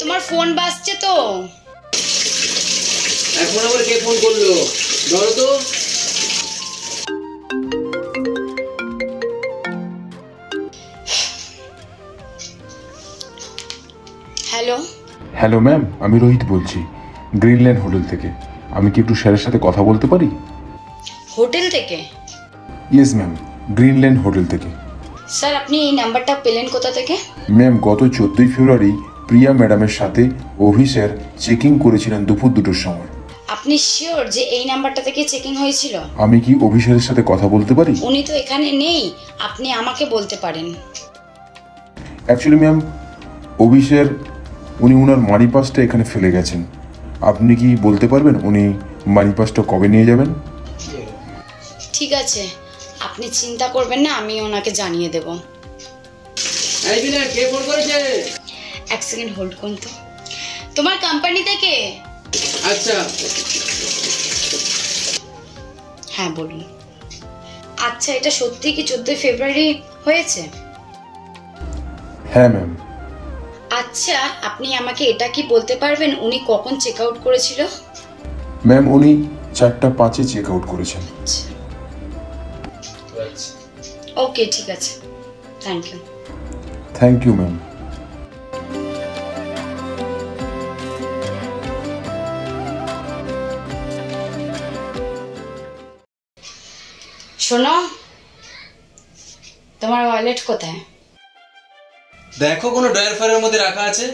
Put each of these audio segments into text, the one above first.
তোমার ফোন বাজছে তো। এখন আবার কে ফোন করলো? ধরো তো। হ্যালো। হ্যালো ম্যাম, আমি রোহিত বলছি গ্রিনল্যান্ড হোটেল থেকে। আমি কি একটু স্যারের সাথে কথা বলতে পারি? হোটেল থেকে? ইয়েস ম্যাম, গ্রিনল্যান্ড হোটেল থেকে। স্যার আপনি এই নাম্বারটা পেলেন কোথা থেকে? ম্যাম, গত 14 ফেব্রুয়ারি প্রিয়া ম্যাডামের সাথে অভি স্যার চেকিং করেছিলেন দুপুর 2টোর সময়। আপনি শিওর যে এই নাম্বারটা থেকে চেকিং হয়েছিল? আমি কি অভি স্যারের সাথে কথা বলতে পারি? উনি তো এখানে নেই, আপনি আমাকে বলতে পারেন। অ্যাকচুয়ালি ম্যাম, অভি স্যার উনি ওনার মানি পাসটা এখানে ফেলে গেছেন। আপনি কি বলতে পারবেন উনি মানি পাসটা কবে নিয়ে যাবেন? ঠিক আছে, আপনি চিন্তা করবেন না, আমি ওনাকে জানিয়ে দেব। কে ফোন করেছে? এক সেকেন্ড হোল্ড করুন তো। তোমার কোম্পানি থেকে? আচ্ছা। হ্যাঁ বলুন। আচ্ছা, এটা সত্যি কি 14 ফেব্রুয়ারি হয়েছে? হ্যাঁ ম্যাম। আচ্ছা, আপনি আমাকে এটা কি বলতে পারবেন উনি কখন চেক আউট করেছিল? ম্যাম, উনি 4:05 চেক আউট করেছেন। ওকে, ঠিক আছে, thank you. Thank you ma'am. শোনো, তোমার ওয়ালেট কোথায়? দেখো, কোনো ড্রয়ার ফায়ারের মধ্যে রাখা আছে।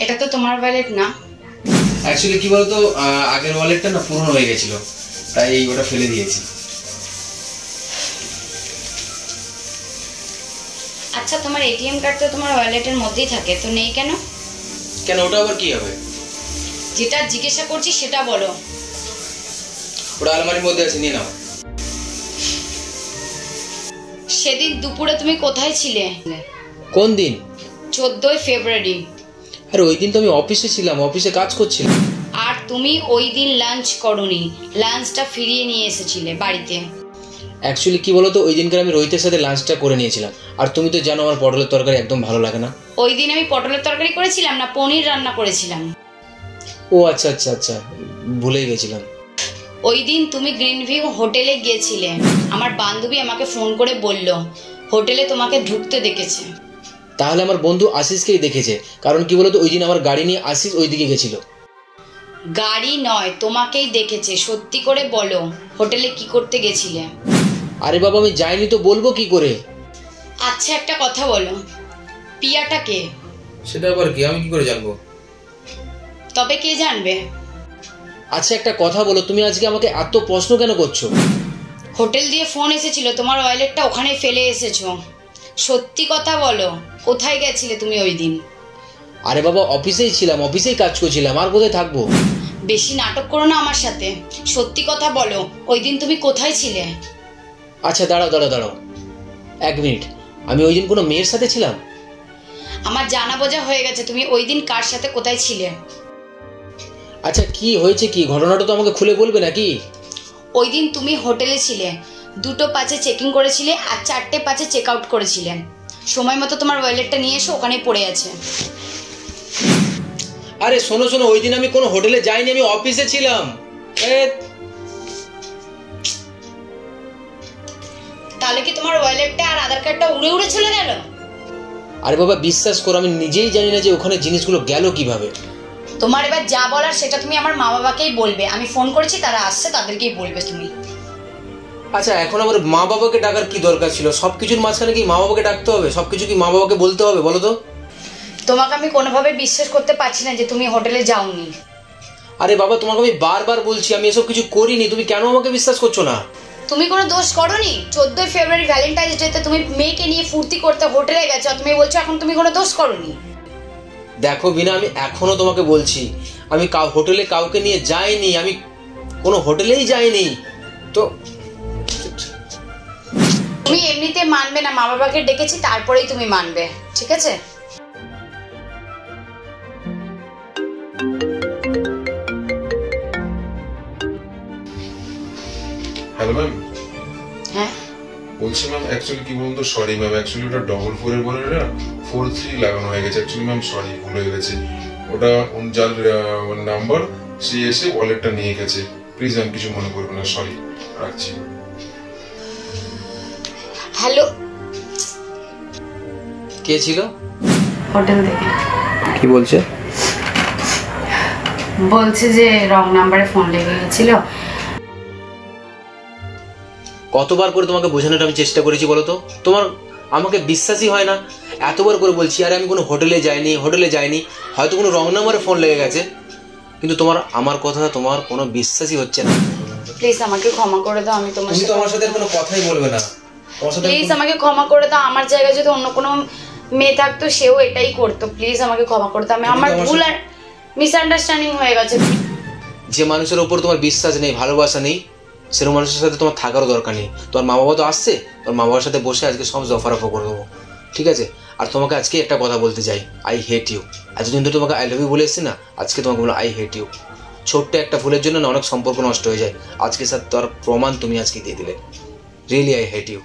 এটা তো তোমার ওয়ালেট না। অ্যাকচুয়ালি কি বলতো, আগের ওয়ালেটটা না পুরনো হয়ে গেছিল, তাই ওটা ফেলে দিয়েছি। আচ্ছা, তোমার এটিএম কার্ড তো তোমার ওয়ালেটের মধ্যেই থাকে, তো নেই কেন? কেন, ওটা আবার কি হবে? যেটা জিজ্ঞাসা করছি সেটা বলো। ওটা আলমারির মধ্যে আছে, নিয়ে নাও। সেদিন দুপুরে তুমি কোথায় ছিলে? কোন দিন? 14 ফেব্রুয়ারি। আরে ওই দিন তো আমি অফিসে ছিলাম, অফিসে কাজ করছিলাম। আর তুমি ওই দিন লাঞ্চ করোনি, লাঞ্চটা ফিরিয়ে নিয়ে এসেছিলে বাড়িতে। অ্যাকচুয়ালি কি বলতো, ওই দিনকার আমি রোহিতের সাথে লাঞ্চটা করে নিয়েছিলাম। আর তুমি তো জানো আমার পটলের তরকারি একদম ভালো লাগে না। ওই দিন আমি পটলের তরকারি করেছিলাম না পনির রান্না করেছিলাম। ও আচ্ছা আচ্ছা আচ্ছা, ভুলেই গেছিলাম। ওই দিন তুমি গ্রিনভিউ হোটেলে গিয়েছিলে। আমার বান্ধবী আমাকে ফোন করে বলল হোটেলে তোমাকে ঢুকতে দেখেছে। তাহলে আমার বন্ধু আশিসকেই দেখেছে, কারণ কি বলতো, ওই দিন আমার গাড়ি নিয়ে আশিস ওই দিকে গেছিল। গাড়ি নয়, তোমাকেই দেখেছে। সত্যি করে বলো, হোটেলে কি করতে গেছিলে? আরে বাবা, আমি যাইনি তো বলবো কি করে? আচ্ছা, একটা কথা বলো, পিয়াটা কে? সেটা আবার কি, আমি কি করে জানবো? তবে কে জানবে? আচ্ছা একটা কথা বলো, তুমি আজকে আমাকে এত প্রশ্ন কেন করছো? হোটেল দিয়ে ফোন এসেছিল, তোমার ওয়ালেটটা ওখানে ফেলে এসেছো। সত্যি কথা বলো, কোথায় গেছিলে তুমি ওই দিন? আরে বাবা, অফিসেই ছিলাম, অফিসেই কাজ করছিলাম, আর কোথায় থাকবো? বেশি নাটক করো না আমার সাথে, সত্যি কথা বলো, ওই দিন তুমি কোথায় ছিলে? আচ্ছা দাঁড়াও দাঁড়াও দাঁড়াও, 1 মিনিট। আমি ওই দিন কোনো মেয়ের সাথে ছিলাম? আমার জানা বোঝা হয়ে গেছে, তুমি ওই দিন কার সাথে কোথায় ছিলে। আচ্ছা কি হয়েছে, কি ঘটনাটা তো আমাকে খুলে বলবে নাকি? ওই দিন তুমি হোটেলে ছিলে, 2:05 চেকিং করেছিলে আর 4:05 চেক আউট করেছিলে। সময় মতো তোমার ওয়ালেটটা নিয়ে এসো, ওখানে পড়ে আছে। আরে শোনো শোনো, ওই দিন আমি কোনো হোটেলে যাইনি, আমি অফিসে ছিলাম। তাহলে কি তোমার ওয়ালেটটা আর আধার কার্ডটা উড়ে উড়ে চলে গেল? আরে বাবা বিশ্বাস করো, আমি নিজেই জানি না যে ওখানে জিনিসগুলো গেল কিভাবে। তোমার এবার যা বলার সেটা তুমি আমার মা বাবাকেই বলবে। আমি ফোন করেছি, তারা আসছে, তাদেরকেই বলবে তুমি। আচ্ছা এখন আমার মা বাবাকে ডাকার কি দরকার ছিল? সবকিছুর মাঝখানে কি মা বাবাকে ডাকতে হবে? সবকিছু কি মা বাবাকে বলতে হবে বলো তো? তোমাকে আমি কোনোভাবে বিশ্বাস করতে পারছি না যে তুমি হোটেলে যাওনি। আরে বাবা, তোমাকে আমি বারবার বলছি আমি এসব কিছু করিনি, তুমি কেন আমাকে বিশ্বাস করছো না? তুমি কোনো দোষ করোনি। 14 ফেব্রুয়ারি ভ্যালেন্টাইন্স ডেতে তুমি মেয়েকে নিয়ে ফুর্তি করতে হোটেলে গেছো, তুমি বলছো এখন তুমি কোনো দোষ করোনি। দেখো বিনা, আমি এখনো তোমাকে বলছি আমি হোটেলে কাউকে নিয়ে যাইনি, আমি কোনো হোটেলেই যাইনি। তো তুমি এমনিতে মানবে না, মা বাবাকে ডেকেছি তারপরেই তুমি মানবে। ঠিক আছে? Hello ma'am. হ্যাঁ বলছি ম্যাম, অ্যাকচুয়ালি কি বলুন তো, সরি ম্যাম, অ্যাকচুয়ালি ওটা 4 বলে না 4-3 লাগানো হয়ে গেছে। অ্যাকচুয়ালি ম্যাম সরি, ভুল হয়ে গেছে। ওটা যার নাম্বার সে এসে ওয়ালেটটা নিয়ে গেছে। প্লিজ ম্যাম কিছু মনে করবেন না, সরি, রাখছি। হ্যালো, কে ছিল? হোটেল থেকে কি বলছে? বলছে যে রং নাম্বারে ফোন লেগে গেছিল। কতবার করে তোমাকে বোঝানোর আমি চেষ্টা করেছি বলো তো? তোমার আমাকে বিশ্বাসই হয় না। এতবার করে বলছি আরে আমি কোনো হোটেলে যাইনি, হয়তো কোনো রং নাম্বারে ফোন লেগে গেছে, কিন্তু তোমার আমার কথা তোমার কোনো বিশ্বাসই হচ্ছে না। প্লিজ আমাকে ক্ষমা করে দাও, আমি তুমি তো আমার সাথে কোনো কথাই বলবে না। প্লিজ আমাকে ক্ষমা করে দাও। আমার জায়গায় যদি অন্য কোনো মেয়ে থাকতো সেও এটাই করতো। প্লিজ আমাকে ক্ষমা করে দাও, আমার ভুল আর মিসআন্ডারস্ট্যান্ডিং হয়ে গেছে। যে মানুষের ওপর তোমার বিশ্বাস নেই, ভালোবাসা নেই, সেরকম মানুষের সাথে তোমার থাকারও দরকার নেই। তোমার মা বাবা তো আসছে, তোমার মা বাবার সাথে বসে আজকে সব জফারফা করে দেবো, ঠিক আছে? আর তোমাকে আজকে একটা কথা বলতে চাই, আই হেট ইউ। এতদিন তো তোমাকে আই লাভ ইউ বলে এসছি না, আজকে তোমাকে বলো আই হেট ইউ। ছোট্ট একটা ভুলের জন্য না অনেক সম্পর্ক নষ্ট হয়ে যায়। আজকে স্যার তার প্রমাণ তুমি আজকে দিয়ে দিলে। Really I hate you.